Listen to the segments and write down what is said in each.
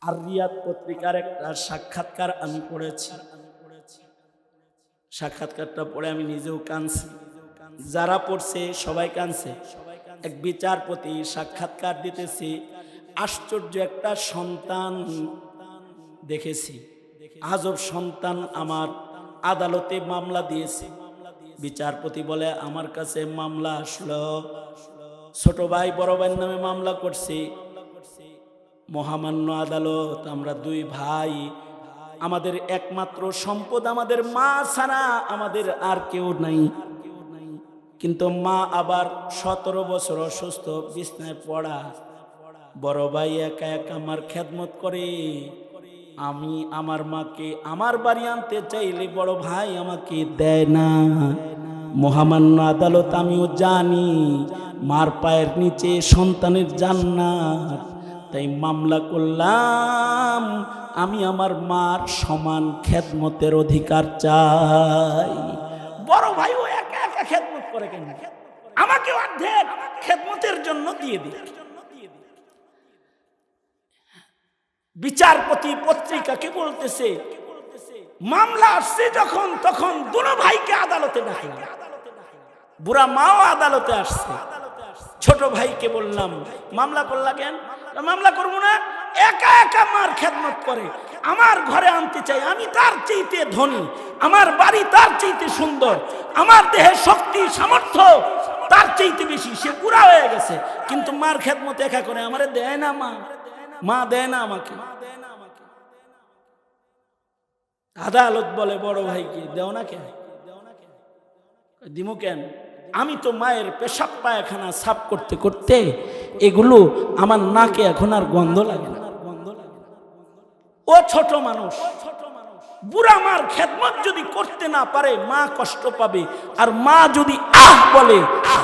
আর রিয়াদ পত্রিকার একটা সাক্ষাৎকার আমি পড়েছি। সাক্ষাৎকারটা পড়ে আমি নিজেও কাঁদছি, যারা পড়ছে সবাই কাঁদছে। এক বিচারপতি সাক্ষাৎকার দিতেছি, আশ্চর্য একটা সন্তান দেখেছি। আজব সন্তান আমার আদালতে মামলা দিয়েছে। বিচারপতি বলে, আমার কাছে মামলা আসলো, ছোট ভাই বড় ভাইয়ের নামে মামলা করছি। মহামান্য আদালত, আমরা দুই ভাই, আমাদের একমাত্র সম্পদ আমাদের মা ছাড়া আমাদের আর কেউ নাই। কিন্তু মা আবার 17 বছর অসুস্থ, বিছনায় পড়া। বড় ভাই একা একা আমার খেদমত করে। আমি আমার মাকে আমার বাড়ি আনতে চাইলে বড় ভাই আমাকে দেয় না। মহামান্য আদালত, আমিও জানি মার পায়ের নিচে সন্তানের জান্নাত, তাই মামলা করলাম। আমি আমার মার সমান খেদমতের অধিকার চাই। বড় ভাইও একা একা খেদমত করে কেন? আমাকে অর্ধেক খেদমতের জন্য দিয়ে দিন। বিচারপতি পত্রিকাকে বলতেছে, মামলা আসছে যখন তখন দুনো ভাইকে আদালতে ডাকলাম। বুড়া মাও আদালতে আসছে। ছোট ভাইকে বললাম, মামলা করলা কেন? মামলা করবো না, একা একা মার খেদমত করে, আমার ঘরে আনতে চাই। আমি তার চাইতে ধনী, আমার বাড়ি তার চাইতে সুন্দর, আমার দেহে শক্তি সামর্থ্য তার চাইতে বেশি। সে বুড়া হয়ে গেছে, কিন্তু মার খেদমত একা করে, আমারে দেয় না। মা দেয় না আমাকে। আদালত বলে, বড় ভাইকে দেও না কেন? দিমু কেন? আমি তো মায়ের পেশাব পায়খানা সাফ করতে করতে এগুলো আমার নাকে এখন আর গন্ধ লাগে না। ও ছোট মানুষ, বুড়া মার খেদমত যদি করতে না পারে মা কষ্ট পাবে, আর মা যদি আহ বলে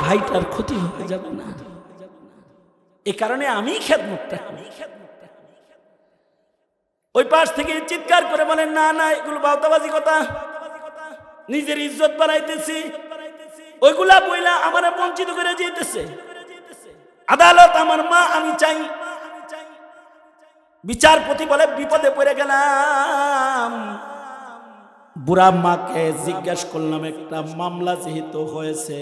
ভাইটার ক্ষতি হয়ে যাবে না? এ কারণে আমি খেদমতটা করি। ওই পাশ থেকে চিৎকার করে বলেন, না না, এগুলো বাউতাবাজি কথা, নিজের ইজ্জত বাড়াইতেছি, ওইগুলা বইলা আমারে বঞ্চিত করে যেতেছে। আদালত, আমার মা আমি চাই। বিচারপতি বলে, বিপদে পড়ে গেলাম। বুড়া মাকে জিজ্ঞাসা করলাম, একটা মামলা যেহেতু হয়েছে,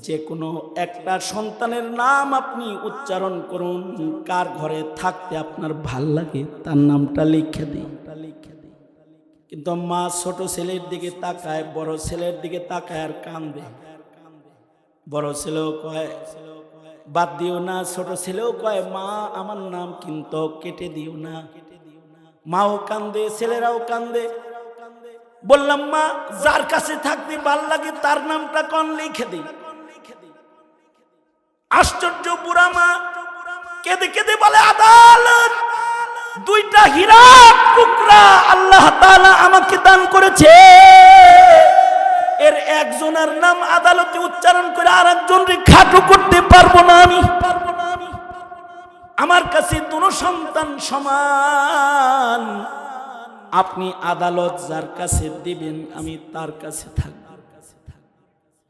যে কোনো একটা সন্তানের নাম আপনি উচ্চারণ করুন, কার ঘরে থাকতে আপনার ভাল লাগে তার নামটা লিখে দিই। কিন্তু মা ছোট ছেলের দিকে তাকায়, বড় ছেলের দিকে তাকায় আর কান্দে। বড় ছেলেও কয় বাদ দিও না, ছোট ছেলেও কয় মা আমার নাম কিন্তু কেটে দিও না। মাও কান্দে, ছেলেরাও কান্দে। বললাম, মা যার কাছে থাকতে ভাল লাগে তার নামটা কোন লিখে দিই। আশ্চর্য, বুড়া মা কেঁদে কেঁদে বলে, আদালত, দুইটা হীরা টুকরা আল্লাহ তাআলা আমাকে দান করেছে, এর একজনের নাম আদালতে উচ্চারণ করে আর একজনকে খাটো করতে পারবো না আমি। আমার কাছে দুনো সন্তান সমান। আপনি আদালত যার কাছে দিবেন আমি তার কাছে থাকব।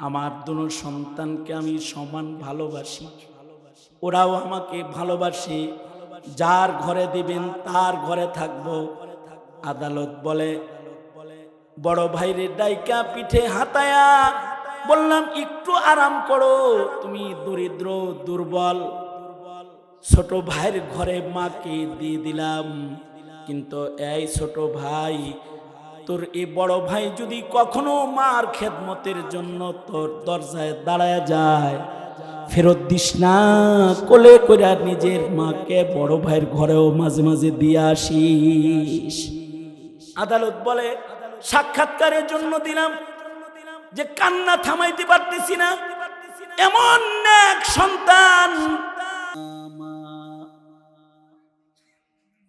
আমার দুনো সন্তানকে আমি সমান ভালোবাসি, ওরাও আমাকে ভালোবাসে। যার ঘরে দিবেন তার ঘরে থাকব। আদালত বলে, বড় ভাইরে ডাইকা পিঠে হাতায়া বললাম, একটু আরাম করো, তুমি দরিদ্র দুর্বল। ছোট ভাইয়ের ঘরে মাকে দিয়ে দিলাম, কিন্তু এই ছোট ভাই, তোর এই বড় ভাই যদি কখনো মার খেদমতের জন্য তোর দরজায় দাঁড়ায় যায়, ফেরত দিস না, কোলে করে নিজের মাকে বড় ভাইয়ের ঘরেও মাঝে মাঝে দিয়ে আসিস। আদালত বলে, সাক্ষাৎকারের জন্য দিলাম, যে কান্না থামাইতে পারতেছি না, এমন এক সন্তান।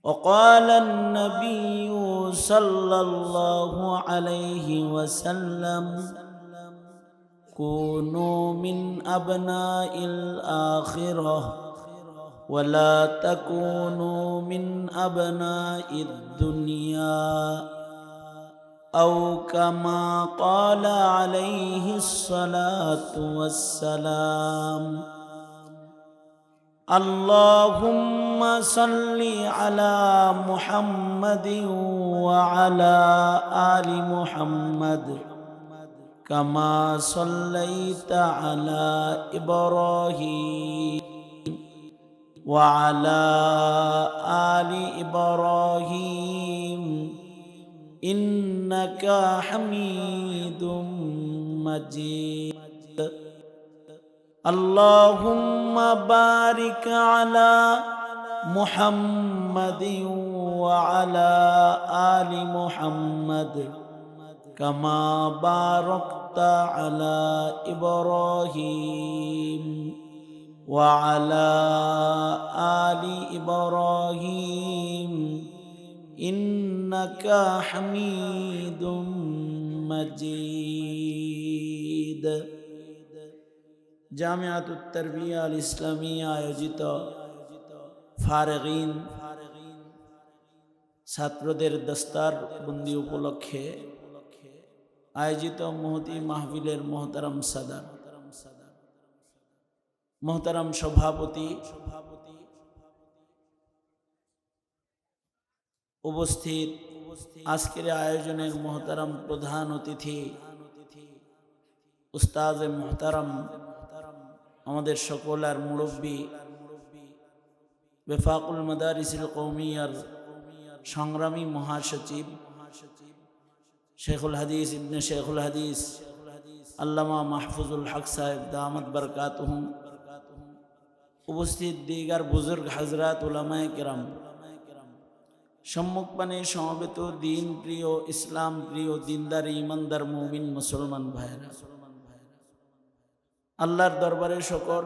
وقال النبي صلى الله عليه وسلم كونوا من أبناء الآخرة ولا تكونوا من أبناء الدنيا أو كما قال عليه الصلاة والسلام. اللهم صل على محمد وعلى آل محمد كما صليت على إبراهيم وعلى آل إبراهيم إنك حميد مجيد اللهم بارك على محمد وعلى آل محمد كما باركت على إبراهيم وعلى آل إبراهيم إنك حميد مجيد জামিয়াতুত তারবিয়া আল ইসলামিয়া আয়োজিত ফারেগিন ছাত্রদের দস্তার বন্দি উপলক্ষে আয়োজিত মহতি মাহফিলের মোহতারাম সাদার, মোহতারাম সভাপতি, উপস্থিত আজকের আয়োজনের মোহতারাম প্রধান অতিথি উস্তাজ মোহতারাম, আমাদের সকলের মুরব্বী, বেফাকুল মাদারিসিল কওমিয়ার সংগ্রামী মহাসচিব শেখুল হাদিস ইবনে শেখুল হাদিস আল্লামা মাহফুজুল হক সাহেব দামাত বরকাতুহুম, উপস্থিত দিগার বুজুর্গ হযরত উলামায়ে কেরাম, সম্মুখপানে সমবেত দিন প্রিয়, ইসলাম প্রিয়, দিনদার ইমানদার মুমিন মুসলমান ভাইরা, আল্লাহর দরবারে শুকর,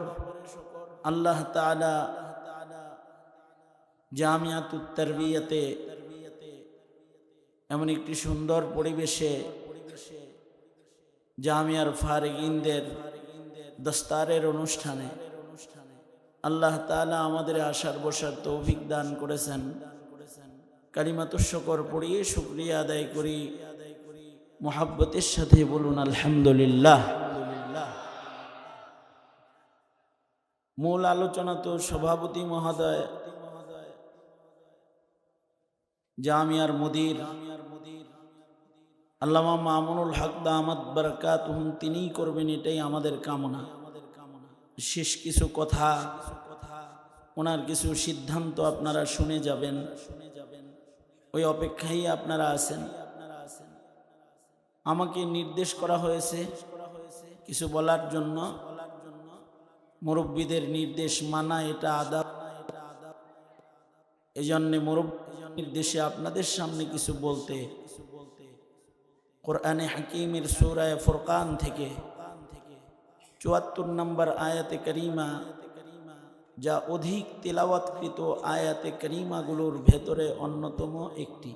আল্লাহ তাআলা জামিয়াতুত তারবিয়াতে এমন একটি সুন্দর পরিবেশে জামিয়ার ফারেগিনদের দস্তারের অনুষ্ঠানে আল্লাহ তাআলা আমাদের আসার বসার তৌফিক দান করেছেন। কালিমাতুশ শুকর পড়িয়ে শুকরিয়া আদায় করি মুহাব্বতের সাথে বলুন আলহামদুলিল্লাহ। মূল আলোচনা তো সভাপতি মহোদয়, জামিয়ার মুদির আল্লামা মামুনুল হক দামাত বরকাতুহুম তিনিই করবেন, এটাই আমাদের কামনা। শেষ কিছু কথা, ওনার কিছু সিদ্ধান্ত আপনারা শুনে যাবেন, ওই অপেক্ষায় আপনারা আছেন। আমাকে নির্দেশ করা হয়েছে কিছু বলার জন্য, মুরব্বীদের নির্দেশ মানা এটা আদাব। এই জন্যে মুরব্বীর নির্দেশে আপনাদের সামনে কিছু বলতে, কোরআনে হাকিমের সূরা ফুরকান থেকে ৭৪ নম্বর আয়াতে করিমা, যা অধিক তেলাওয়াতকৃত আয়াতে করিমাগুলোর ভেতরে অন্যতম একটি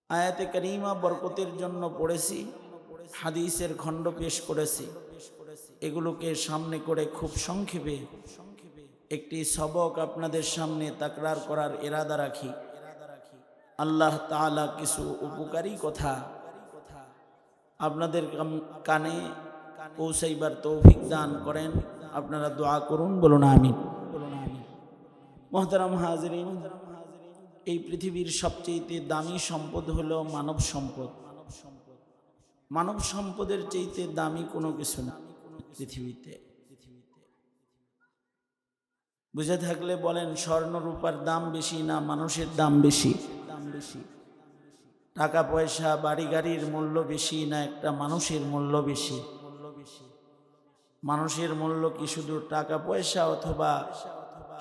আয়াতে করিমা বরকতের জন্য পড়েছি, হাদিসের খণ্ড পেশ করেছি। এগুলোকে সামনে করে খুব সংক্ষেপে একটি সবক আপনাদের সামনে তাকরার করার ইরাদা রাখি। আল্লাহ তাআলা কিছু উপকারী কথা আপনাদের কানে পৌঁছাইবার তৌফিক দান করেন। আপনারা দোয়া করুন, বলুন আমিন। মুহতারাম হাজিরিন, এই পৃথিবীর সবচেয়ে দামি সম্পদ হলো মানব সম্পদ। মানব সম্পদের চাইতে দামি কোনো কিছু না পৃথিবীতে। বুঝে থাকলে বলেন, স্বর্ণ রূপার দাম বেশি না মানুষের দাম বেশি? টাকা পয়সা বাড়ি গাড়ির মূল্য বেশি না একটা মানুষের মূল্য বেশি? মানুষের মূল্য কি শুধু টাকা পয়সা অথবা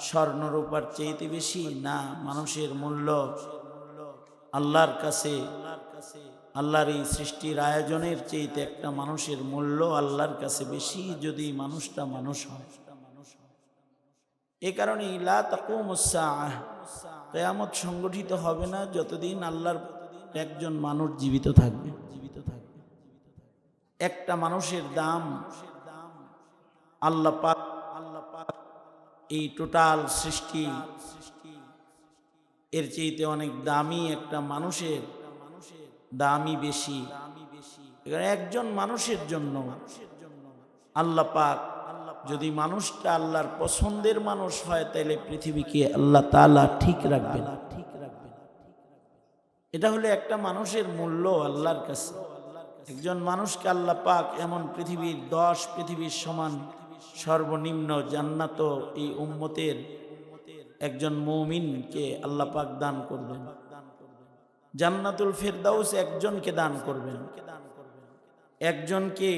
স্বর্ণ রূপার চাইতে বেশি? না, মানুষের মূল্য আল্লাহর কাছে, আল্লাহর এই সৃষ্টির আয়োজনের চাইতে একটা মানুষের মূল্য আল্লাহর কাছে বেশি, যদি মানুষটা মানুষ হয়। এ কারণে লা তাকুমুস সাআহ, কিয়ামত সংগঠিত হবে না যতদিন আল্লাহর একজন মানুষ জীবিত থাকবে। একটা মানুষের দাম আল্লাহ পাক এই টোটাল সৃষ্টি এর চাইতে অনেক দামি, একটা মানুষের দামই বেশি। একজন মানুষের জন্য আল্লাহ পাক যদি মানুষটা আল্লাহর পছন্দের মানুষ হয় তাহলে পৃথিবীকে আল্লাহ তাআলা ঠিক রাখবেন। এটা হলো একটা মানুষের মূল্য আল্লাহর কাছে। একজন মানুষকে আল্লাহ পাক এমন পৃথিবীর 10 পৃথিবীর সমান সর্বনিম্ন জান্নাত এই উম্মতের একজন মুমিনকে আল্লাহ পাক দান করবেন। জান্নাতুল ফেরদাউস একজনকে দান করবেন, একজনকে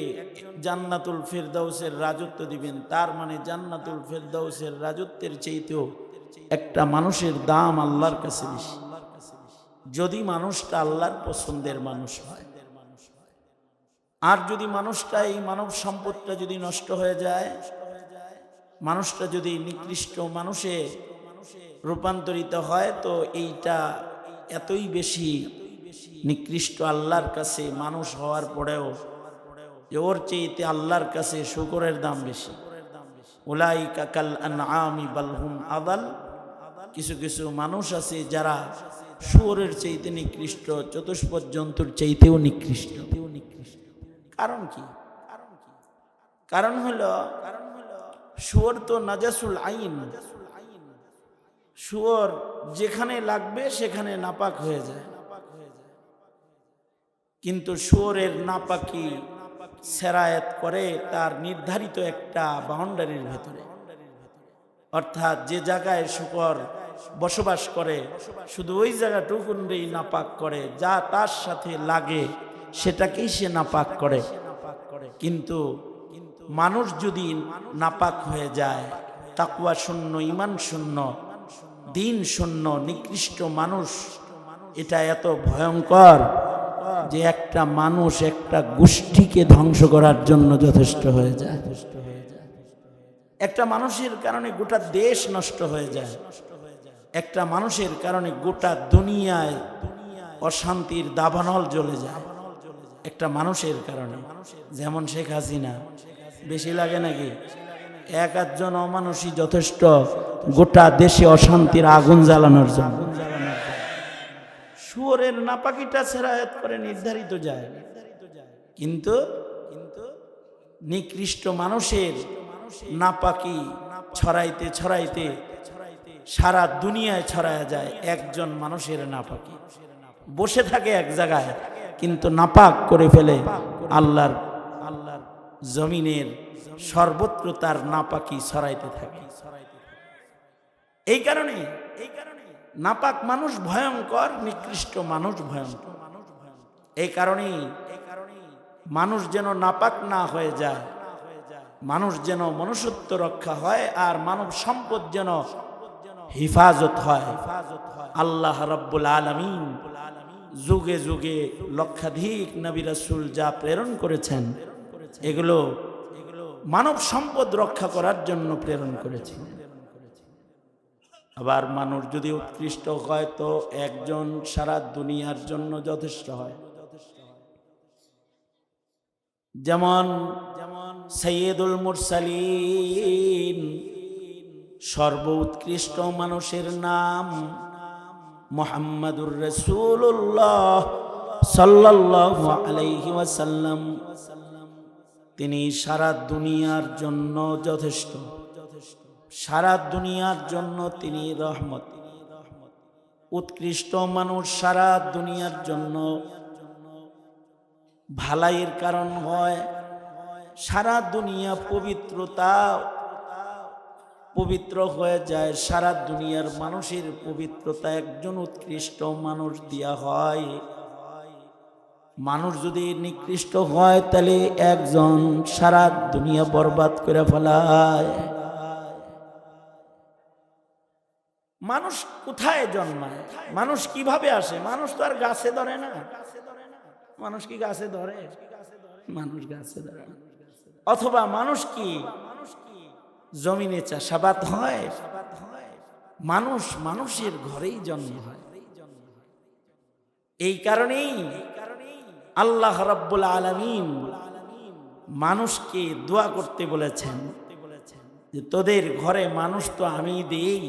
জান্নাতুল ফেরদাউসের রাজত্ব দিবেন। তার মানে জান্নাতুল ফেরদাউসের রাজত্বের চাইতেও একটা মানুষের দাম আল্লাহর কাছে বেশি, যদি মানুষটা আল্লাহর পছন্দের মানুষ হয়। আর যদি মানুষটা এই মানব সম্পদটা যদি নষ্ট হয়ে যায়, মানুষটা যদি নিকৃষ্ট মানুষে রূপান্তরিত হয়, তো এইটা এতই বেশি নিকৃষ্ট আল্লাহর কাছে মানুষ হওয়ার পরেও যে ওর চেয়েতে আল্লাহর কাছে শুকরের দাম বেশি। উলাইকা কাল আনআমি বাল হুম আদাল। কিছু কিছু মানুষ আছে যারা শুয়োরের চাইতে নিকৃষ্ট, চতুষ্পদ জন্তুর চাইতেও নিকৃষ্ট। কারণ কি? কারণ হলো শুয়োর তো নাজাসুল আইন, শুয়োর যেখানে লাগবে সেখানে নাপাক হয়ে যায়। কিন্তু শুয়োরের নাপাকি সেরায়াত করে তার নির্ধারিত একটা বাউন্ডারির ভেতরে, অর্থাৎ যে জায়গায় শুকর বসবাস করে শুধু ওই জায়গাটুকুনই নাপাক করে, যা তার সাথে লাগে সেটাকেই সে নাপাক করে। কিন্তু মানুষ যদি নাপাক হয়ে যায়, তাকওয়া শূন্য, ঈমান শূন্য, দিন শূন্য, নিকৃষ্ট মানুষ, এটা এত ভয়ঙ্কর যে একটা মানুষ একটা গোষ্ঠীকে ধ্বংস করার জন্য যথেষ্ট হয়ে যায়। একটা মানুষের কারণে গোটা দেশ নষ্ট হয়ে যায়, একটা মানুষের কারণে গোটা দুনিয়ায় অশান্তির দাবানল জ্বলে যায় একটা মানুষের কারণে। যেমন শেখ হাসিনা, বেশি লাগে নাকি? এক আধজন অমানুষই যথেষ্ট গোটা দেশে অশান্তির আগুন জ্বালানোর জন্য। শুয়োরের নাপাকিটা সেরায়াত করে নির্ধারিত যায়, কিন্তু নিকৃষ্ট মানুষের নাপাকি ছড়াইতে ছড়াইতে সারা দুনিয়ায় ছড়ায়া যায়। একজন মানুষের নাপাকি বসে থাকে এক জায়গায়, কিন্তু নাপাক করে ফেলে আল্লাহর জমিনের সর্বত্র তার নাপাকি ছড়াইতে থাকে। এই কারণে নাপাক মানুষ ভয়ঙ্কর, নিকৃষ্ট মানুষ ভয়ঙ্কর। এই কারণেই মানুষ যেন নাপাক না হয়ে যায়, মানুষ যেন মনুষ্যত্ব রক্ষা হয়, আর মানব সম্পদ যেন হিফাজত হয়। আল্লাহ রাব্বুল আলামিন যুগে যুগে লক্ষাধিক নবী রাসূল যা প্রেরণ করেছেন, এগুলো মানব সম্পদ রক্ষা করার জন্য প্রেরণ করেছেন। আবার মানুষ যদি উৎকৃষ্ট হয় তো একজন সারা দুনিয়ার জন্য যথেষ্ট হয়। যেমন সাইয়্যিদুল মুরসালিন, সর্বোৎকৃষ্ট মানুষের নাম মুহাম্মাদুর রাসূলুল্লাহ সাল্লাল্লাহু আলাইহি ওয়াসাল্লাম। তিনি সারা দুনিয়ার জন্য যথেষ্ট, সারা দুনিয়ার জন্য তিনি রহমত। উৎকৃষ্ট মানুষ সারা দুনিয়ার জন্য ভালাইয়ের কারণ হয়। সারা দুনিয়া পবিত্র হয়ে যায়। সারা দুনিয়ার মানুষের পবিত্রতা একজন উৎকৃষ্ট মানুষ দিয়া হয়। মানুষ যদি নিকৃষ্ট হয় তাহলে একজন সারা দুনিয়া বরবাদ করে ফেলায়। মানুষ কোথায় জন্মায়? মানুষ কিভাবে আসে? মানুষ তো আর গাছে ধরে না। মানুষ কি গাছে ধরে? মানুষ গাছে ধরে না। অথবা মানুষ কি জমিনে চাষাবাদ হয়? মানুষ মানুষের ঘরেই জন্ম হয়। এই কারণেই আল্লাহ রাব্বুল আলামিন মানুষকে দোয়া করতে বলেছেন যে তোদের ঘরে মানুষ তো আমি দেই,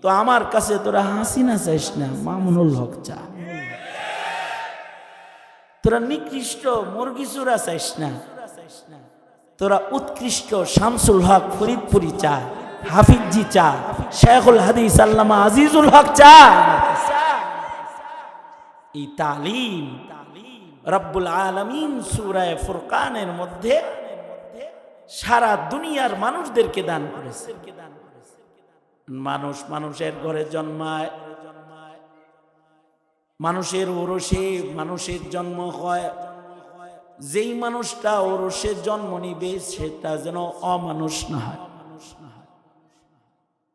তো আমার কাছে তোরা হাসিনা চাইস না, মামুনুল হক চা। তোরা নিকৃষ্ট মুরগি চুরা চাইস না, তোরা উৎকৃষ্ট শামসুল হক ফরিদপুরি চা, হাফিজি চা, শেখুল হাদিস আল্লামা আজিজুল হক চা। এই তালিম রব্বুল আলামিন সূরা ফুরকানের মধ্যে সারা দুনিয়ার মানুষদেরকে দান করেছে। মানুষ মানুষের ঘরে জন্মায়, মানুষের ওরসে মানুষের জন্ম হয়। যেই মানুষটা ওরসে জন্ম নিবে সেটা যেন অমানুষ না হয়।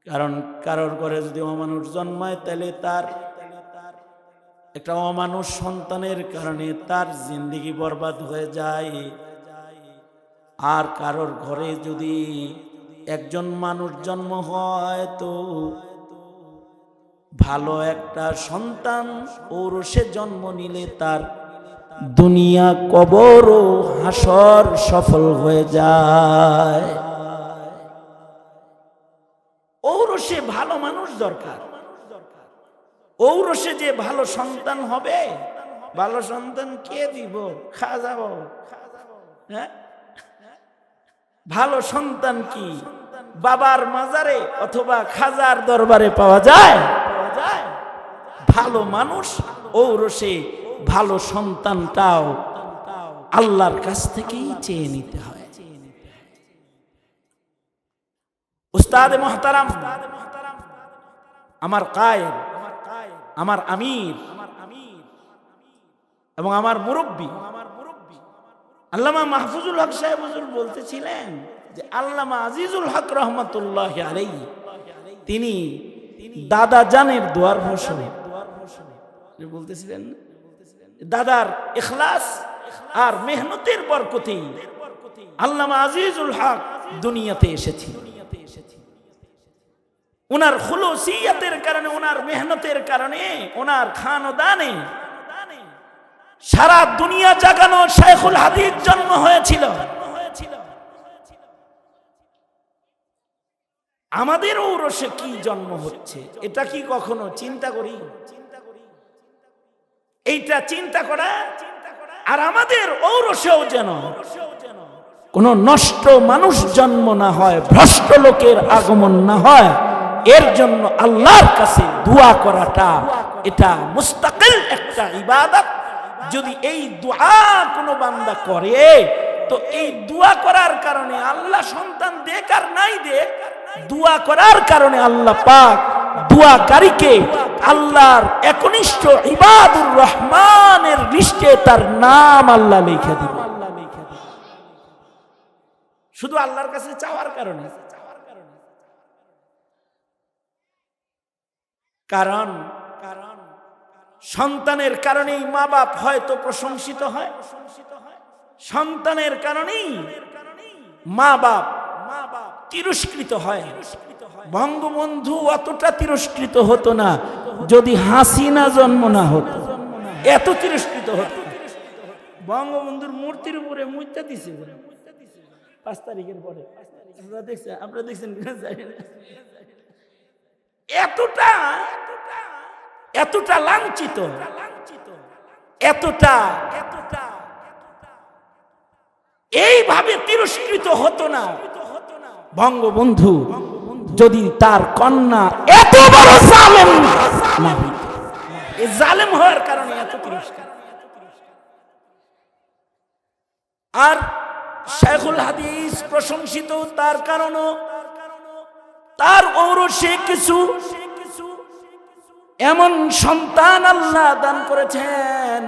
কারণ কারোর ঘরে যদি অমানুষ জন্মায় তাহলে তার একটা অমানুষ সন্তানের কারণে তার জিন্দেগি বরবাদ হয়ে যায়। আর কারোর ঘরে যদি একজন মানুষ জন্ম হয় তো ভালো একটা সন্তান ওরসে জন্ম নিলে তার দুনিয়া কবর ও হাসর সফল হয়ে যায়। ঔরসে ভালো মানুষ দরকার। ঔরসে যে ভালো সন্তান হবে, ভালো সন্তান কে দিব? খাজা বাবা। হ্যাঁ, ভালো সন্তান কি বাবার মাজারে অথবা খাজার দরবারে পাওয়া যায়? ভালো মানুষ ঔরসে ভালো সন্তানটাও আল্লাহর কাছ থেকেই চেয়ে নিতে হয়। উস্তাদ মুহতারাম, আমার কায়েদ, আমার আমির এবং আমার মুরব্বী আল্লামা মাহফুজুল হক সাহেব হুজুর বলতেছিলেন যে আল্লামা আজিজুল হক রহমাতুল্লাহি আলাইহি তিনি দাদা জানের দোয়ার ভাষণে বলতেছিলেন, দাদার ইখলাস আর মেহনতের বরকতে আল্লামা আজিজুল হক দুনিয়াতে এসেছিল। ওনার খুলুসিয়াতের কারণে, ওনার মেহনতের কারণে, ওনার খানদানে সারা দুনিয়া জাগানো শেখুল হাদিস জন্ম হয়েছিল। আমাদের ঔরসে কি জন্ম হচ্ছে এটা কি কখনো চিন্তা করি? এইটা চিন্তা করা। আর আমাদের ঔরসেও যেন কোন নষ্ট মানুষ জন্ম না হয়, ভ্রষ্ট লোকের আগমন না হয়, এর জন্য আল্লাহর কাছে দোয়া করাটা এটা মুস্তাকিল একটা ইবাদত। যদি এই দোয়া কোনো বান্দা করে তো এই দোয়া করার কারণে আল্লাহ সন্তান দেখ আর নাই দেখ, দোয়া করার কারণে আল্লাহ পাক দোয়াকারীকে আল্লাহর একনিষ্ঠ ইবাদুর রহমানের লিস্টে তার নাম আল্লাহ লিখে দিবে। শুধু আল্লাহর কাছে চাওয়ার কারণে। কারণ সন্তানের কারণেই মা বাপ হয়তো প্রশংসিত হয়, সন্তানের কারণেই মা বাপ তিরস্কৃত হয়। বঙ্গবন্ধু অতটা তিরস্কৃত হতো না যদি হাসিনা জন্ম না হতো, এত তিরস্কৃত হতো। বঙ্গবন্ধুর মূর্তির উপরে মুইতা দিছে 5 তারিখের পরে, আপনারা দেখছেন এতটা লাঞ্ছিত, এতটা এইভাবে তিরস্কৃত হতো না বঙ্গবন্ধু যদি তার কন্যা এত বড় জালেম না হইত। এই জালেম হওয়ার কারণে এত তিরস্কার। আর শেখুল হাদিস প্রশংসিত তার কারণও তার ঔরসে কিছু এমন সন্তান আল্লাহ দান করেছেন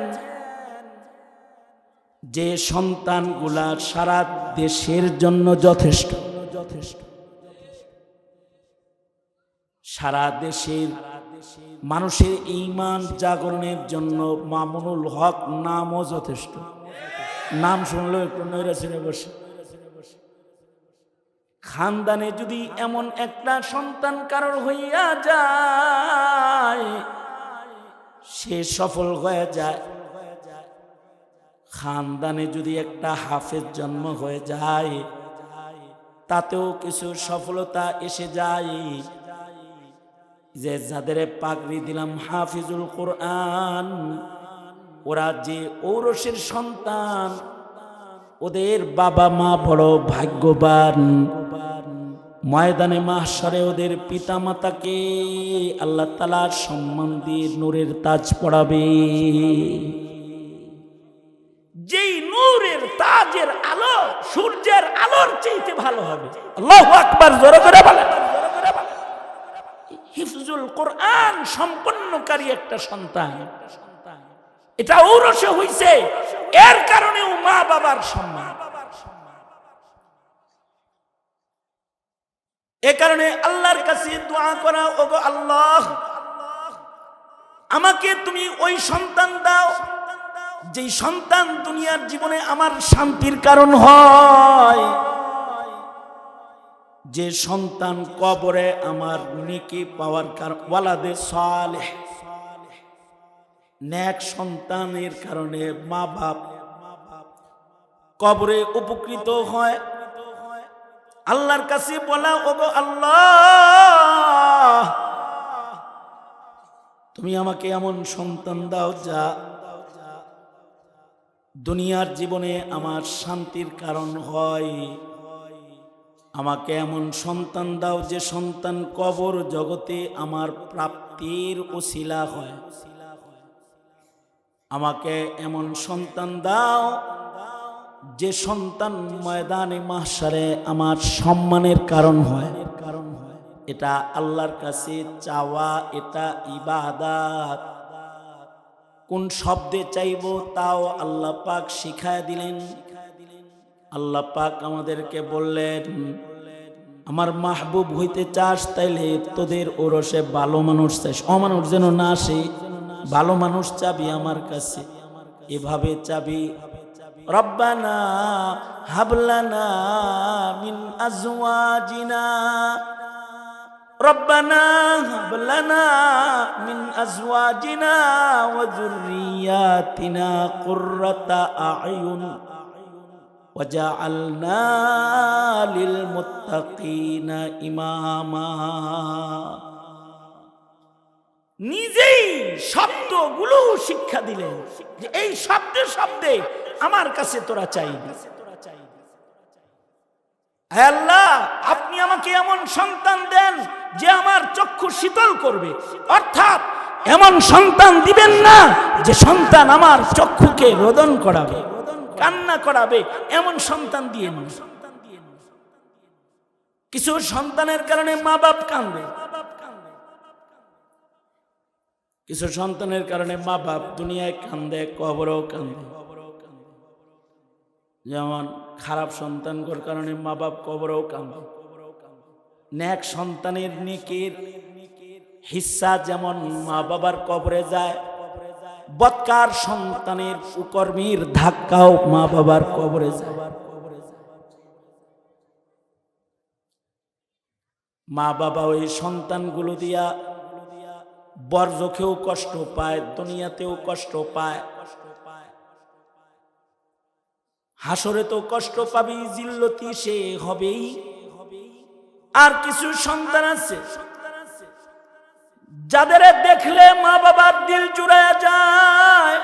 যে সন্তানগুলা সারা দেশের জন্য যথেষ্ট। সারা দেশের মানুষের ঈমান জাগরণের জন্য মামুনুল হক নামও যথেষ্ট। নাম শুনলেও একটু নৈরা ছেড়ে বসে। খানদানে যদি এমন একটা সন্তান কারোর হইয়া যায় সে সফল হয়ে যায়। খানদানে যদি একটা হাফেজ জন্ম হয়ে যায় তাতেও কিছু সফলতা এসে যায়। যে যাদের পাগড়ি দিলাম হাফিজুল কোরআন, ওরা যে ঔরসের সন্তান, ওদের বাবা মা বড় ভাগ্যবান। ময়দানে মাহশরে ওদের পিতা মাতাকে আল্লাহ তাআলা সম্মান দিয়ে নূরের তাজ পরাবে। যেই নূরের তাজের আলো সূর্যের আলোর চাইতে ভালো হবে। আল্লাহু আকবার, জোরে করে বলেন। হিফজুল কোরআন সম্পন্নকারী একটা সন্তান, এটা ঔরসে হইছে, এর কারণেও মা বাবার সম্মান। এ কারণে আল্লাহর কাছে দোয়া করা, ওগো আল্লাহ আমাকে তুমি ওই সন্তান দাও যেই সন্তান দুনিয়ার জীবনে আমার শান্তির কারণ হয়, যে সন্তান কবরে আমার নেকি পাওয়ার কারণ, ওয়ালাদে সালেহ, নেক সন্তানের কারণে মা বাপ কবরে উপকৃত হয়। আল্লাহর কাছে বলা, ওগো আল্লাহ তুমি আমাকে এমন সন্তান দাও যা দুনিয়ার জীবনে আমার শান্তির কারণ হয়। আমাকে এমন সন্তান দাও যে সন্তান কবর জগতে আমার প্রাপ্তির ওসিলা হয়। আমাকে এমন সন্তান দাও যে সন্তান ময়দানে মাহশারে আমার সম্মানের কারণ হয়। এটা আল্লাহর কাছে চাওয়া, এটা ইবাদত। কোন শব্দে চাইব তাও আল্লাহ পাক শিখায় দিলেন। আল্লাহ পাক আমাদেরকে বললেন, আমার মাহবুব হইতে চাস তাইলে তোদের ওরসে ভালো মানুষ চাস, অমানুষ যেন না আসে, ভালো মানুষ চাবি আমার কাছে। এভাবে চাবি, রব্বানা হাবলানা মিন আজওয়াজিনা, রব্বানা হাবলানা মিন আজওয়াজিনা ওয়া যুররিয়াতিনা কুররাতা আ'য়ুন ওয়াজআলনা লিল মুত্তাকিনা ইমামা। নিজেই শব্দগুলো শিক্ষা দিলেন যে এই শব্দে শব্দে আমার কাছে তোরা চাইবি। হে আল্লাহ, আপনি আমাকে এমন সন্তান দেন যে আমার চক্ষু শীতল করবে, অর্থাৎ এমন সন্তান দিবেন না যে সন্তান আমার চক্ষুকে রোদন করাবে, কান্না করাবে, এমন সন্তান দিয়ে না। কিছু সন্তানের কারণে মা বাপ কাঁদবে, কিছু সন্তানের কারণে মা বাপ দুনিয়ায় কান্দে, কবরেও কান্দে। যেমন খারাপ সন্তানগুলোর কারণে মা বাপ কবরেও কান্দে। নেক সন্তানের নেকির হিস্সা যেমন মা বাবার কবরে যায়, বদকার সন্তানের কুকর্মীর ধাক্কাও মা বাবার কবরে যায়। মা বাবা ওই সন্তানগুলো দিয়া বরজখেও কষ্ট পায়, দুনিয়াতেও কষ্ট পায়, হাসরে তো কষ্ট পাবি, জিল্লতি সে হবেই। আর কিছু সন্তান আছে যাদের দেখলে মা বাবার দিল জুড়ায়া যায়।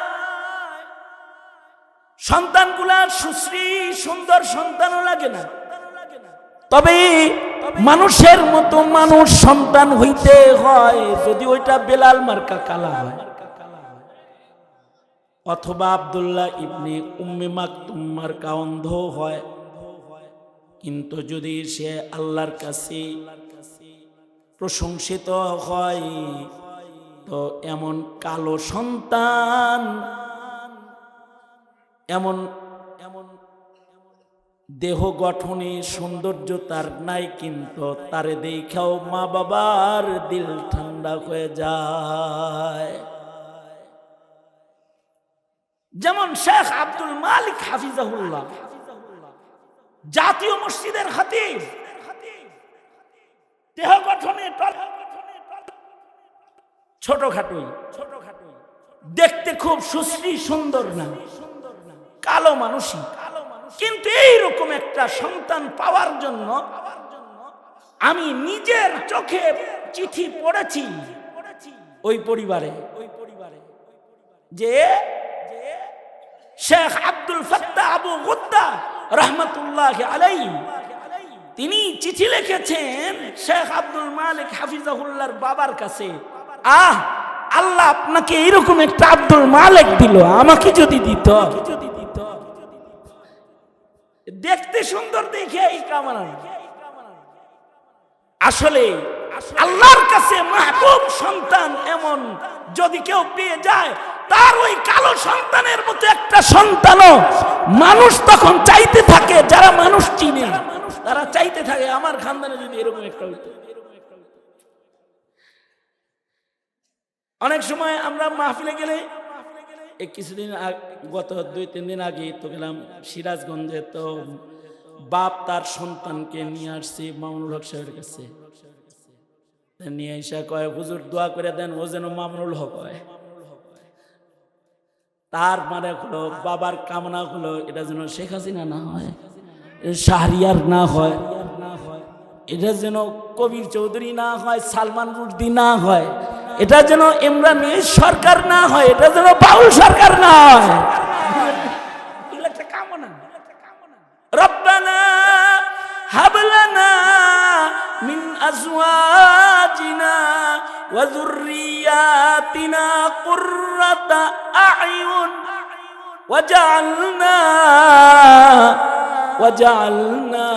সন্তানগুলা সুশ্রী সুন্দর সন্তানও লাগে না, তবে মানুষের মতো মানুষ সন্তান হইতে হয় যদি ওইটা বেলাল মার্কা কালা হয়, অথবা আব্দুল্লাহ ইবনে উম্মে মাকতুম মার্কা অন্ধ হয়। কিন্তু যদি সে আল্লাহর কাছে প্রশংসিত হয়, তো এমন কালো সন্তান, এমন এমন দেহ গঠনে সৌন্দর্য তার নাই, কিন্তু তারে দেখাও মা বাবার দিল ঠান্ডা হয়ে যায়। যেমন শেখ আব্দুল মালিক হাফিজাহুল্লাহ, জাতীয় মসজিদের খতিব, দেহ গঠনে ছোটখাটোই, দেখতে খুব সুশ্রী সুন্দর না, কালো মানুষই। কিন্তু এইরকম একটা সন্তান পাওয়ার জন্য আমি নিজের চোখে চিঠি পড়েছি ওই পরিবারে, যে শেখ আব্দুল ফাত্তাহ আবু গুদ্দা আল্লাহ রাহমাতুল্লাহি আলাইহি তিনি চিঠি লিখেছেন শেখ আব্দুল মালিক হাফিজাহুল্লাহর বাবার কাছে, আল্লাহ আপনাকে এরকম একটা আব্দুল মালিক দিল, আমাকে যদি দিত। দেখতে সুন্দর দেখে এই কামনা। আসলে আল্লাহর কাছে মাহবুব সন্তান এমন যদি কেউ পেয়ে যায়, তার ওই কালো সন্তানের মতো একটা সন্তানও মানুষ তখন চাইতে থাকে, যারা মানুষ চিনে তারা চাইতে থাকে আমার খানদানে যদি এরকম একটা হইতো। অনেক সময় আমরা মাহফিলে গেলে, কিছুদিন গত 2-3 দিন আগে তো গেলাম সিরাজগঞ্জে, তো বাপ তার সন্তানকে নিয়ে আসছে মামুনুল হক সাহেবের কাছে, নিয়ে এসে কয় হুজুর দোয়া করে দেন ও যেন মামুনুল হক হয়। তার মানে হলো বাবার কামনা হলো এটা যেন শেখ হাসিনা না হয়, শাহরিয়ার না হয়, এটা যেন কবির চৌধুরী না হয়, সালমান রুশদি না হয়, এটা যেন ইমরান সরকার না হয়, এটা যেন বাউল সরকার না হয়। এগুলো একটা কামনা। রব্বানা হাব লানা মিন আজওয়াজিনা ওয়া যুররিয়াতিনা কুররাতা আ'য়ুন ওয়াজআলনা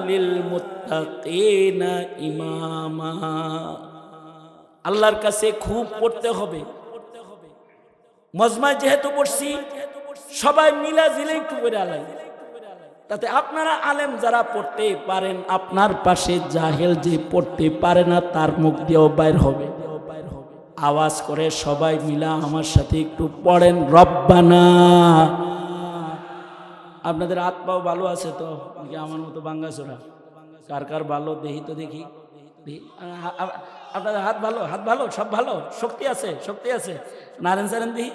লিল মুত্তাকিনা ইমামা। আল্লাহর কাছে খুব পড়তে হবে। মজমায় যেহেতু পড়ছি সবাই মিলা জিলে একটু করে আলাই, তাতে আপনারা আলেম যারা পড়তে পারেন, আপনার পাশে জাহেল যে পড়তে পারে না তার মুখ দিয়েও বাইর হবে। আওয়াজ করে সবাই মিলা আমার সাথে একটু পড়েন রব্বানা। আপনাদের হাত পাও ভালো আছে তো? আমার মতো বাঙ্গাচোরা কার কার ভালো দেখি তো, দেখি। আপনাদের হাত ভালো, হাত ভালো, সব ভালো, শক্তি আছে, শক্তি আছে। নারেন সারেন দিহি।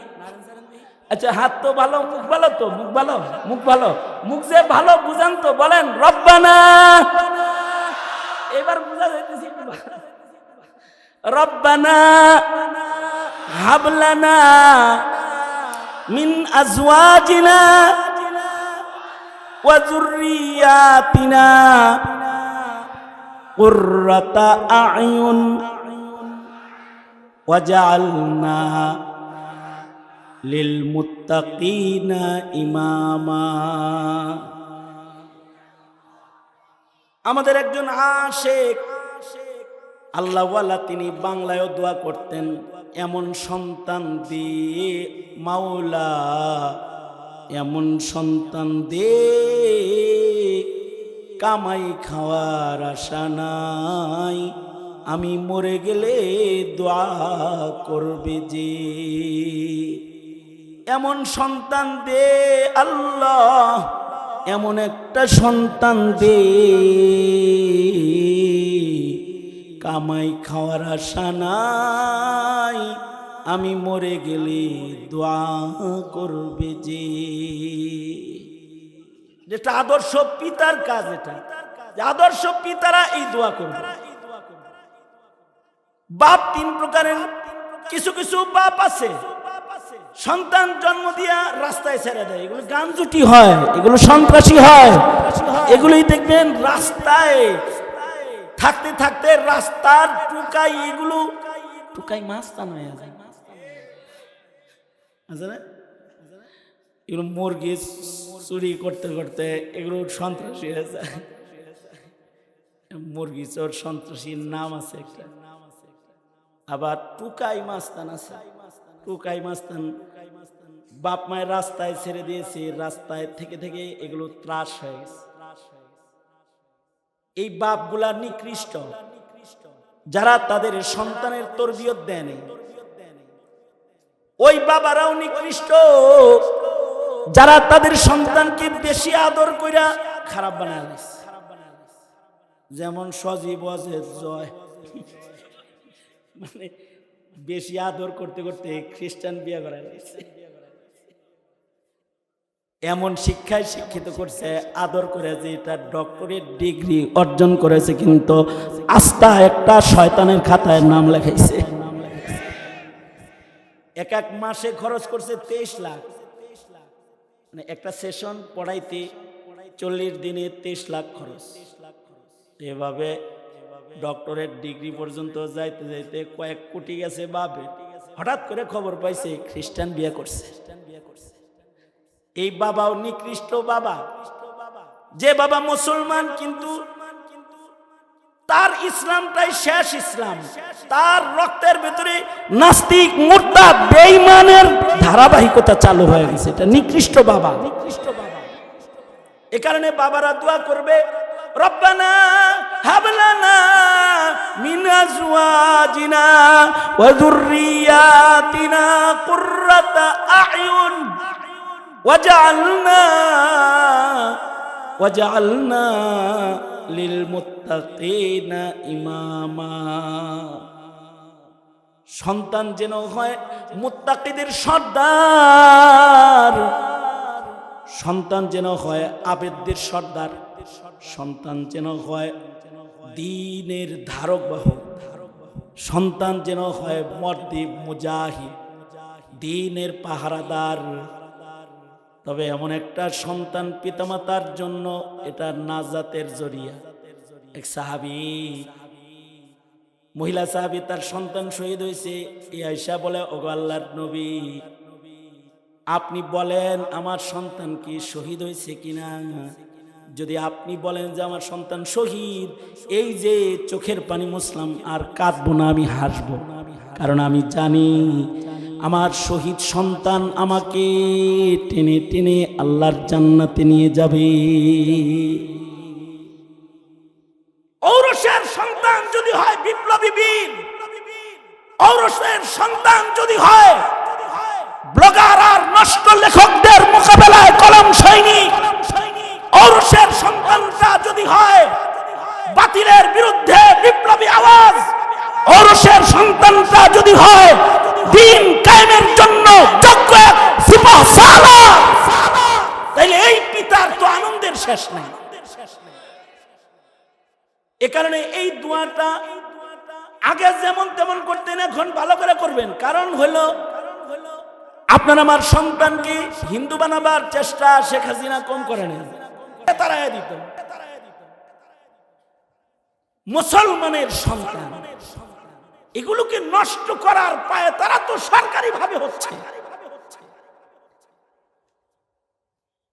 আচ্ছা হাত তো ভালো, মুখ ভালো তো? মুখ ভালো, মুখ ভালো, মুখ যে ভালো বুঝান তো, বলেন রব্বানা। এবার বুঝা যাইতেছি রব্বানা হাব লানা মিন আজওয়াজিনা ওয়া যুররিয়াতিনা কুররাতা আ'য়ুন ওয়াজআলনা লিল মুত্তাকিনা ইমামা। আমাদের একজন আশিক আল্লাহওয়ালা, তিনি বাংলায়ও দোয়া করতেন, এমন সন্তান দিয়ে মাওলা, এমন সন্তান দে কামাই খাওয়ার আশা নাই, আমি মরে গেলে দোয়া করবে যে। এমন সন্তান দে আল্লাহ, এমন একটা সন্তান দে কামাই খাওয়ার আশা নাই, আমি মরে গেলে দোয়া করবে যে। যেটা আদর্শ পিতার কাজ, এটা আদর্শ পিতারা এই দোয়া করবে। বাপ 3 প্রকারের। কিছু কিছু বাপ আছে সন্তান জন্ম দিয়া রাস্তায় ছেড়ে দেয়, এগুলো গাঞ্জুটি হয়, এগুলো সন্ত্রাসী হয়, এগুলোই দেখবেন রাস্তায় থাকতে থাকতে রাস্তার টুকাই, এগুলো টুকাই মাস্তান হয়ে যায়। এগুলো মুরগি চুরি করতে করতে এগুলো সন্ত্রাসী হয়ে যায়। মুরগি চোর সন্ত্রাসীর নাম আছে একটা। আবার টুকাই মাস্তান আছে। টুকাই মাস্তান বাপ মায়ের রাস্তায় ছেড়ে দিয়েছে, রাস্তায় থেকে থেকে এগুলো ত্রাস হয়ে গেছে। এই বাপগুলা নিকৃষ্ট, যারা তাদের সন্তানের তরবিয়ত দেয় নাই। ওই বাবারাও নিকৃষ্ট, যারা তাদের সন্তানকে বেশি আদর কইরা খারাপ বানায় দিয়েছে। যেমন সজীব ওয়াজেদ জয়, মানে বেশি আদর করতে করতে খ্রিস্টান বিয়ে করা গেছে। এমন শিক্ষায় শিক্ষিত করছে, আদর করে যে এটা ডক্টরেট ডিগ্রি অর্জন করেছে, কিন্তু আস্থা একটা শয়তানের খাতায় নাম লেখাইছে। এক এক মাসে খরচ করছে 23 লাখ, মানে একটা সেশন পড়াইতে 40 দিনে 23 লাখ খরচ। এভাবে ডক্টরেট ডিগ্রি পর্যন্ত যাইতে যাইতে কয়েক কোটি গেছে বাবে। হঠাৎ করে খবর পাইছে খ্রিস্টান বিয়ে করছে। এই বাবাও নিকৃষ্ট বাবা, যে বাবা মুসলমান কিন্তু তার ইসলামটাই শেষ ইসলাম, তার রক্তের ভেতরে নাস্তিক মুরতাদ বেঈমানের ধারাবাহিকতা চালু হয়ে গেছে। এটা নিকৃষ্ট বাবা। এ কারণে বাবারা দোয়া করবে, রব্বানা হাবলানা মিন আজওয়াজিনা ওয়া যুররিয়াতিনা কুররাতা আ'য়ুন ওয়াজআলনা লিল মুত্তাকিনা ইমামা। সন্তান যেন হয় মুত্তাকিদের সর্দার, সন্তান যেন হয় আবেদদের সর্দার, সন্তান যেন হয় দ্বীনের ধারক বাহক, সন্তান যেন হয় মর্দে মুজাহিদ, দ্বীনের পাহারাদার। তবে এমন একটা সন্তান পিতামাতার জন্য এটা নাজাতের জরিয়া। এক সাহাবী, মহিলা সাহাবী, তার সন্তান শহীদ হয়েছে। এই আয়েশা বলে, ওগো আল্লাহর নবী, আপনি বলেন আমার সন্তান কি শহীদ হয়েছে কিনা। যদি আপনি বলেন যে আমার সন্তান শহীদ, এই যে চোখের পানি মুছলাম, আর কাঁদবো না, আমি হাসবো। কারণ আমি জানি আমার শহীদ সন্তান আমাকে টেনে টেনে আল্লাহর জান্নাতে নিয়ে যাবে। ঔরসের সন্তান যদি হয় বিপ্লবী বীর, ঔরসের সন্তান যদি হয় ব্লগার আর নষ্ট লেখকদের মোকাবেলায় কলম সৈনিক, ঔরসের সন্তানটা যদি হয় বাতিলের বিরুদ্ধে বিপ্লবী আওয়াজ, ঔরসের সন্তানটা যদি হয় দ্বীন কায়েমের জন্য যোগ্য সিপাহ সালার, তাইলে এই পিতার তো আনন্দের শেষ নেই। এ কারণে এই দোয়াটা আগে যেমন তেমন করতেন, এখন ভালো করে করবেন। কারণ হলো আপনার আমার সন্তানকে হিন্দু বানাবার চেষ্টা শেখ হাসিনা কম করেন, তারাই দিত। মুসলমানের সন্তান এগুলোকে নষ্ট করার পায়ে তারা তো সরকারি ভাবে হচ্ছে।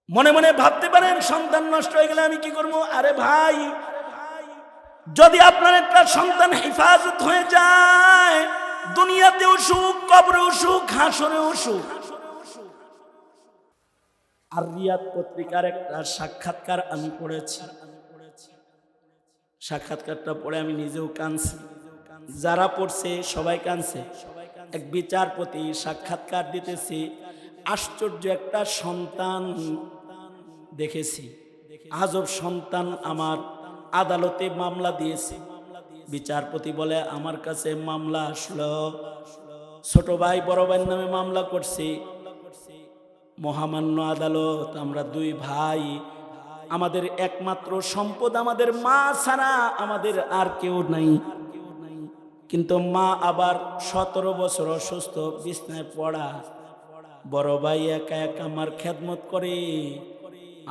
মনে মনে ভাবতে পারেন সন্তান নষ্ট হয়ে গেলে আমি কি করবো। আরে ভাই, যদি আপনার একটা সন্তান হেফাজত হয়ে যায়, দুনিয়াতেও সুখ, কবরেও সুখ, হাসরেও সুখ। আর রিয়াদ পত্রিকার একটা সাক্ষাৎকার আমি পড়েছি। সাক্ষাৎকারটা পড়ে আমি নিজেও কাঁদছি, যারা পড়ছে সবাই কাঁদছে। এক বিচারপতি সাক্ষাৎকার দিতেছি, আশ্চর্য একটা সন্তান দেখেছি। আজব সন্তান আমার আদালতে মামলা দিয়েছে। বিচারপতি বলে, আমার কাছে মামলা আসলো, ছোট ভাই বড় ভাইয়ের নামে মামলা করছি। মহামান্য আদালত, আমরা দুই ভাই, আমাদের একমাত্র সম্পদ আমাদের মা ছাড়া আমাদের আর কেউ নাই। কিন্তু মা আবার 17 বছর অসুস্থ, বিছনায় পড়া। বড় ভাই একা একা আমার খেদমত করে।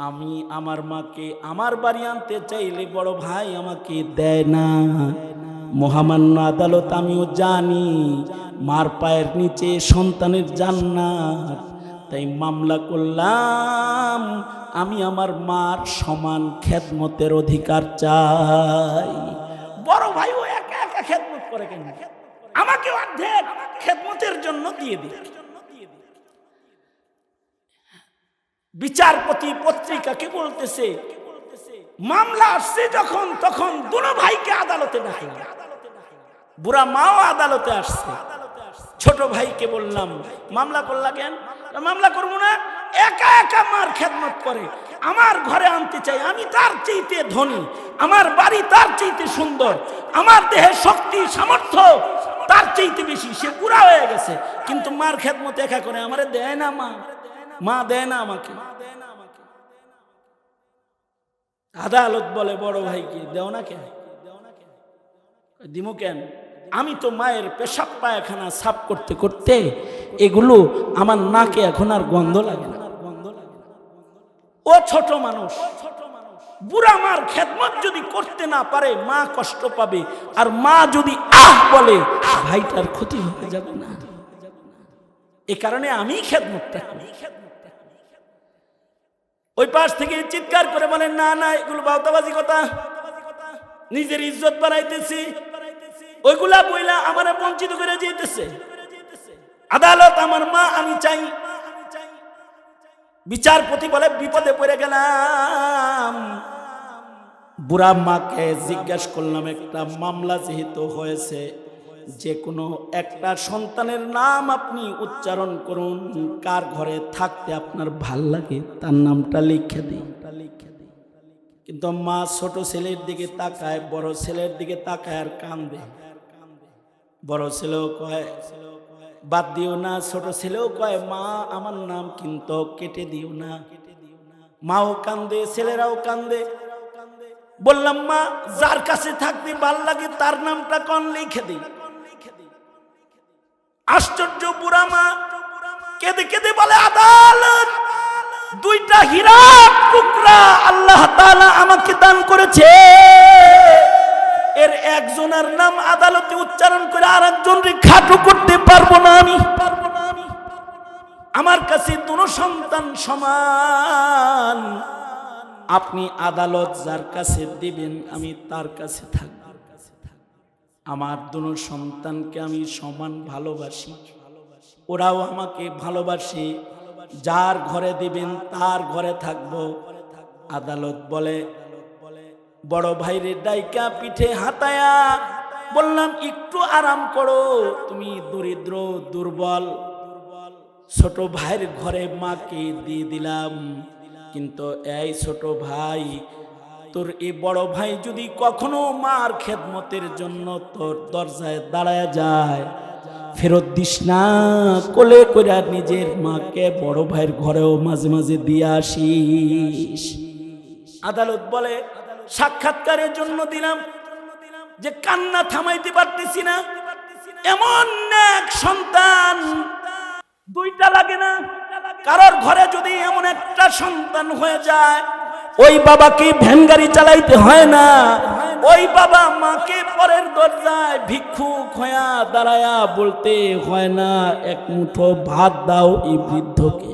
আমি আমার মাকে আমার বাড়ি আনতে চাইলে বড় ভাই আমাকে দেয় না। মহামান্য আদালত, আমিও জানি মার পায়ের নিচে সন্তানের জান্নাত, তাই মামলা করলাম, আমি আমার মার সমান খেদমতের অধিকার চাই। বড় ভাইও একা একা খেদমত করে কেন, আমাকে অর্ধেক খেদমতের জন্য দিয়ে দিই। বিচারপতি পত্রিকাকে বলতেছে, মামলা আসছে যখন তখন দুনো ভাইকে আদালতে ডাকে। বুড়া মাও আদালতে আসছে। ছোট ভাইকে বললাম, মামলা করলা কেন? মামলা করবো না, একা একা মার খেদমত করে, আমার ঘরে আনতে চাই। আমি তার চাইতে ধনী, আমার বাড়ি তার চাইতে সুন্দর, আমার দেহে শক্তি সামর্থ্য তার চাইতে বেশি। সে বুড়া হয়ে গেছে, কিন্তু মার খেদমত একা করে, আমারে দেয় না মা, মা দেয় না আমাকে। আদালত বলে, বড় ভাইকে দেও না কেন? দিমু কেন? আমি তো মায়ের পেশাব পায়খানা সাফ করতে করতে এগুলো আমার নাকে এখন আর গন্ধ লাগে না। ও ছোট মানুষ, বুড়া মার খেদমত যদি করতে না পারে মা কষ্ট পাবে, আর মা যদি আহ বলে ভাইটার ক্ষতি হয়ে যাবে না। এ কারণে আমি খেদমতটা করি। ওই পাশ থেকে চিৎকার করে বলেন, না না এগুলো বাউতাবাজি কথা, নিজের ইজ্জত বাড়াইতেছি, ওইগুলা বইলা আমারে বঞ্চিত করে যেতেছে। আদালত আমার মা, আমি চাই। বিচারপতি বলে বিপদে পড়ে গেলাম। বুড়া মাকে জিজ্ঞাসা করলাম, একটা মামলা যেহেতু হয়েছে, যে কোনো একটা সন্তানের নাম আপনি উচ্চারণ করুন, কার ঘরে থাকতে আপনার ভাল লাগে তার নামটা লিখে দিই। কিন্তু মা ছোট ছেলের দিকে তাকায়, বড় ছেলের দিকে তাকায় আর কান্দে। বড় ছেলেও কয় বাদ দিও না, ছোট ছেলেও কয় মা আমার নাম কিন্তু কেটে দিও না। মাও কান্দে, ছেলেরাও কান্দে। বললাম মা যার কাছে থাকতে ভাল লাগে তার নামটা কোন লিখে দিই। আশ্চর্য, বুড়া মা কেঁদে কেঁদে বলে, আদালত দুইটা হীরার টুকরা আল্লাহ তাআলা আমাকে দান করেছে, এর একজনের নাম আদালতে উচ্চারণ করে আর একজনকে খাটো করতে পারবো না আমি। আমার কাছে দুটো সন্তান সমান। আপনি আদালত যার কাছে দিবেন আমি তার কাছে থাকব। আমার দুটো সন্তানকে আমি সমান ভালোবাসি, ওরাও আমাকে ভালোবাসে। যার ঘরে দিবেন তার ঘরে থাকব। আদালত বলে, বড় ভাইরে ডাইকা পিঠে হাতায়া বললাম একটু আরাম করো, তুমি দরিদ্র দুর্বল। ছোট ভাইয়ের ঘরে মাকে দিয়ে দিলাম, কিন্তু এই ছোট ভাই, তোর এই বড় ভাই যদি কখনো মার খেদমতের জন্য তোর দরজায় দাঁড়ায় যায়, ফেরত দিস না, কোলে করে নিজের মাকে বড় ভাইয়ের ঘরেও মাঝে মাঝে দিয়ে আসিস। আদালত বলে, সাক্ষাৎকারের জন্য দিলাম, যে কান্না থামাইতে পারতেছি না। এমন এক সন্তান দুইটা লাগে না, কারোর ঘরে যদি এমন একটা সন্তান হয়ে যায়, ওই বাবাকে ভ্যান গাড়ি চালাইতে হয় না, ওই বাবা মাকে পরের দরজায় ভিক্ষুক হইয়া দাঁড়ায়া বলতে হয় না এক মুঠো ভাত দাও এই বৃদ্ধকে।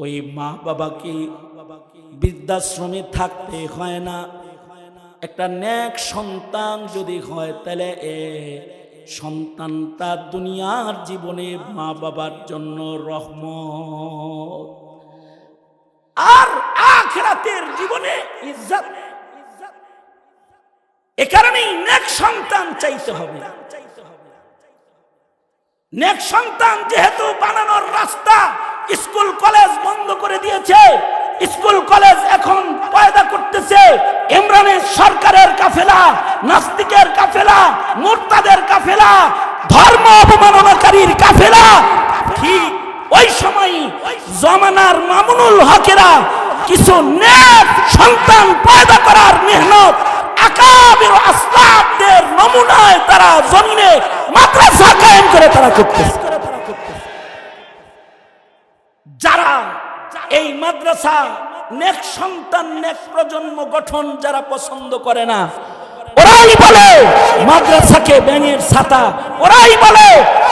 ওই মা বাবাকে বৃদ্ধাশ্রমে থাকতে হয় না। একটা নেক সন্তান যদি হয়, তাহলে সন্তানটা দুনিয়ার জীবনে মা বাবার জন্য রহমত, আর আখিরাতের জীবনে ইজ্জত। এ কারণেই নেক সন্তান চাইতে হবে। নেক সন্তান যেহেতু বানানোর রাস্তা স্কুল কলেজ বন্ধ করে দিয়েছে, স্কুল কলেজ এখন পয়দা করতেছে ইমরানের সরকারের কাফেলা, নাস্তিকের কাফেলা, মুরতাদের কাফেলা, ধর্ম অবমাননাকারীর কাফেলা। ঠিক ওই সময় জমানার মামুনুল হকেরা কিছু নেক সন্তান পয়দা করার মেহনত আকাবির আসলাফদের নমুনায় তারা জমিনে মাদ্রাসা কায়েম করে তারা করতেছে। যারা এই মাদ্রাসা নেক সন্তান নেক প্রজন্ম গঠন যারা পছন্দ করে না, ওরাই বলে মাদ্রাসাকে ব্যাঙের ছাতা, ওরাই বলে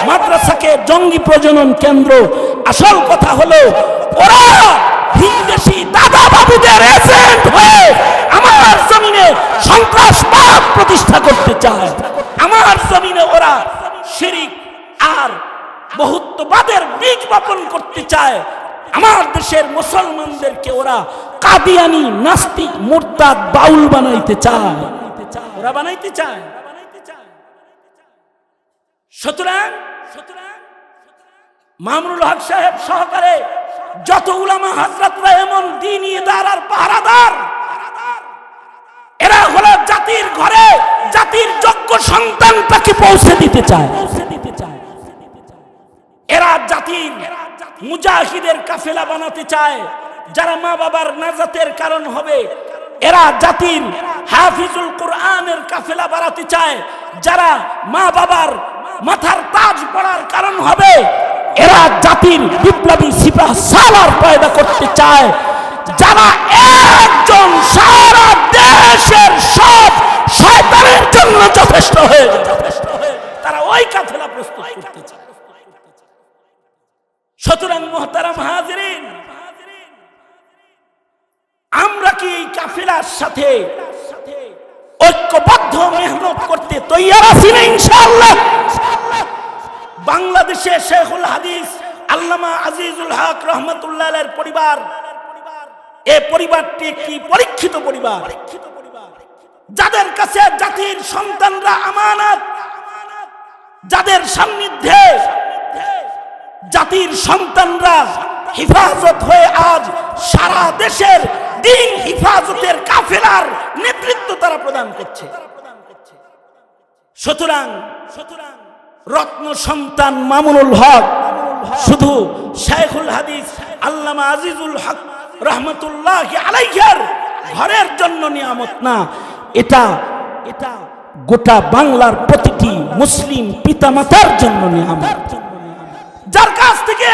মাদ্রাসাকে জঙ্গি প্রজনন কেন্দ্র। আসল কথা হলো ওরা ভিনদেশী দাদা বাবুদের এজেন্ট হয়ে আমার জমিনে সন্ত্রাসবাদ প্রতিষ্ঠা করতে চায়। আমার জমিনে ওরা শিরিক আর বহুত্ববাদের বীজ বপন করতে চায়। আমার দেশের মুসলমানদেরকে ওরা কাদিয়ানি, নাস্তিক, মুরতাদ, বাউল বানাইতে চায়, ওরা বানাইতে চায়। সুতরাং মামুনুল হক সাহেব সহকারে যত উলামা হযরতরা এমন দ্বীনি ইদার আর পাহারাদার, এরা হলো জাতির ঘরে জাতির যোগ্য সন্তানটাকে পৌঁছে দিতে চায়। এরা জাতির মুজাহিদের কাফেলা বানাতে চায়, যারা মা বাবার নাজাতের কারণ হবে। এরা জাতির হাফিজুল কোরআনের কাফেলা বানাতে চায়, যারা মা বাবার মাথার তাজ পড়ার কারণ হবে। এরা জাতির বিপ্লবী সিপাহ সালার পয়দা করতে চায়, যারা একজন সারা দেশের সব শয়তানের জন্য যথেষ্ট হয়ে যাবে, তারা ওই কাফেলা প্রস্তুত করতে চায়। সুতরাং মুহতারাম হাজিরিন, আমরা কি এই কাফেলার সাথে ঐক্যবদ্ধ মেহনত করতে তৈয়ার আছি না? ইনশাআল্লাহ। বাংলাদেশে শেখুল হাদিস আল্লামা আজিজুল হক রহমাতুল্লাহ আলাইহির পরিবার, এই পরিবারটি একটি পরীক্ষিত পরিবার, যাদের কাছে জাতির সন্তানরা আমানত, যাদের সান্নিধ্যে জাতির সন্তানরা হিফাজত হয়ে আজ সারা দেশের দ্বীন হিফাজতের কাফেলার নেতৃত্ব তারা প্রদান করছে। সুতরাং রত্ন সন্তান মামুনুল হক শুধু শেখুল হাদিস আল্লামা আজিজুল হক রহমতুল্লাহি আলাইহির ঘরের জন্য নিয়ামত না, এটা গোটা বাংলার প্রতিটি মুসলিম পিতামাতার জন্য নিয়ামত। যার কাছ থেকে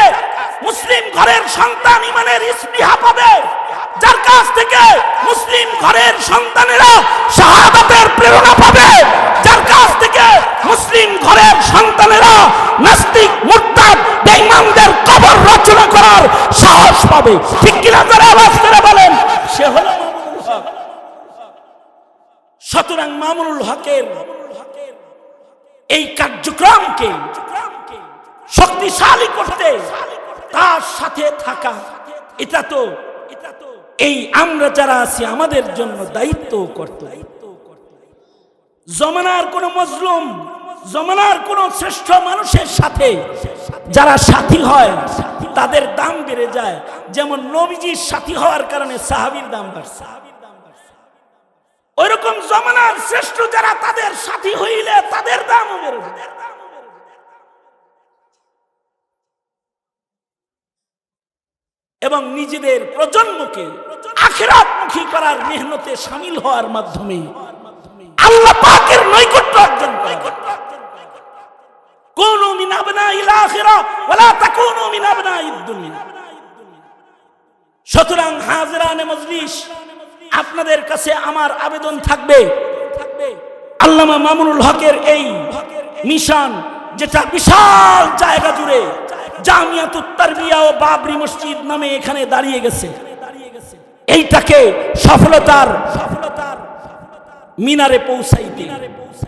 মুসলিম ঘরের সন্তান ইমানের স্পৃহা পাবে, যার কাছ থেকে মুসলিম ঘরের সন্তানেরা শাহাদাতের প্রেরণা পাবে, যার কাছ থেকে মুসলিম ঘরের সন্তানেরা নাস্তিক মুরতাদ বেঈমানদের কবর রচনা করার সাহস পাবে। ঠিক কিনা যারা আওয়াজ করে বলেন, সে হলো মামুনুল হক। সুতরাং মামুনুল হকের এই কার্যক্রমকে শক্তিশালী করতে তার সাথে থাকা, এটা তো এই আমরা যারা আছি আমাদের জন্য দায়িত্ব কর্তব্য। জমানার কোন মজলুম, জমানার কোন শ্রেষ্ঠ মানুষের সাথে যারা সাথী হয় তাদের দাম বেড়ে যায়। যেমন নবীজির সাথী হওয়ার কারণে সাহাবীর দাম বাড়ছে, ওইরকম জমানার শ্রেষ্ঠ যারা তাদের সাথী হইলে তাদের দামও বেড়ে যায়। এবং নিজেদের প্রজন্মকে আখিরাতমুখী করার মেহনতে শামিল হওয়ার মাধ্যমে আল্লাহ পাকের নৈকট্য অর্জন করা। কুনু মিন আবনাইল আখিরাহ ওয়ালা তাকুনু মিন আবনাইদ দুনিয়া। সুতরাং হাজিরানে মজলিস, আপনাদের কাছে আমার আবেদন থাকবে, আল্লামা মামুনুল হকের এই মিশন, যেটা বিশাল জায়গা জুড়ে জামিয়াতুত তারবিয়া ও বাবরি মসজিদ নামে এখানে দাঁড়িয়ে গেছে, এইটাকে সফলতার মিনারে পৌঁছাইতে,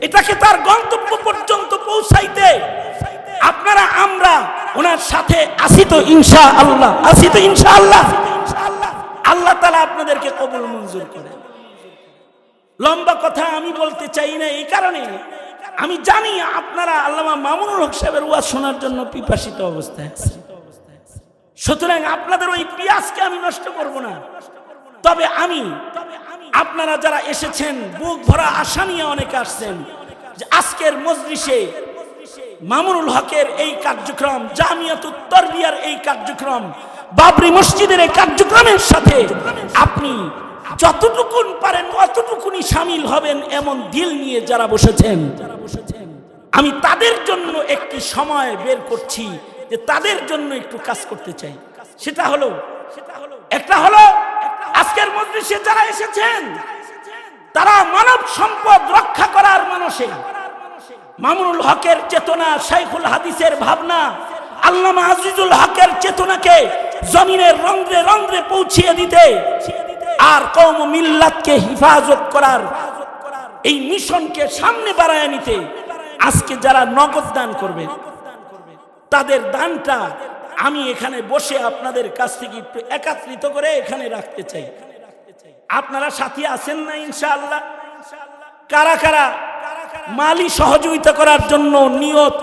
এটাকে তার গন্তব্য পর্যন্ত পৌঁছাইতে আপনারা আমরা ওনার সাথে আসি তো ইনশাআল্লাহ, আসি তো ইনশাআল্লাহ। আল্লাহ তাআলা আপনাদেরকে কবুল মঞ্জুর করেন। লম্বা কথা আমি বলতে চাই না, এই কারণে আমি জানি আপনারা আল্লামা মামুনুল হক সাহেবের ওয়াজ শোনার জন্য পিপাসিত অবস্থায় আছেন। সুতরাং আপনাদের ওই পিয়াসকে আমি নষ্ট করব না। তবে আমি আপনারা যারা এসেছেন বুক ভরা আশা নিয়ে অনেকে আসছেন যে আজকের মজলিসে মামুনুল হকের এই কার্যক্রম, জামিয়াতুত তারবিয়ার এই কার্যক্রম, বাবরি মসজিদের এই কার্যক্রমের সাথে আপনি যতটুকুন পারেন অতটুকুনি শামিল হবেন, এমন দিল নিয়ে যারা বসেছেন, আমি তাদের জন্য একটি সময় বের করছি যে তাদের জন্য একটু কাজ করতে চাই। সেটা হলো আজকের মজলিসে যারা এসেছেন তারা মানব সম্পদ রক্ষা করার মানুষে মামুনুল হকের চেতনা, শাইখুল হাদিসের ভাবনা, আল্লামা আজিজুল হকের চেতনাকে জমিনের রন্ধ্রে রন্ধ্রে পৌঁছিয়ে দিতে আর কওম মিল্লাতকে হিফাজত করার এই মিশনকে সামনে বাড়ায় নিতে আজকে যারা নগদ দান করবে তাদের দানটা আমি এখানে বসে আপনাদের কাছ থেকে একটু একত্রিত করে এখানে রাখতে চাই। আপনারা সাথী আছেন না ইনশাআল্লাহ? কারা কারা মালি সহযোগিতা করার জন্য নিয়ত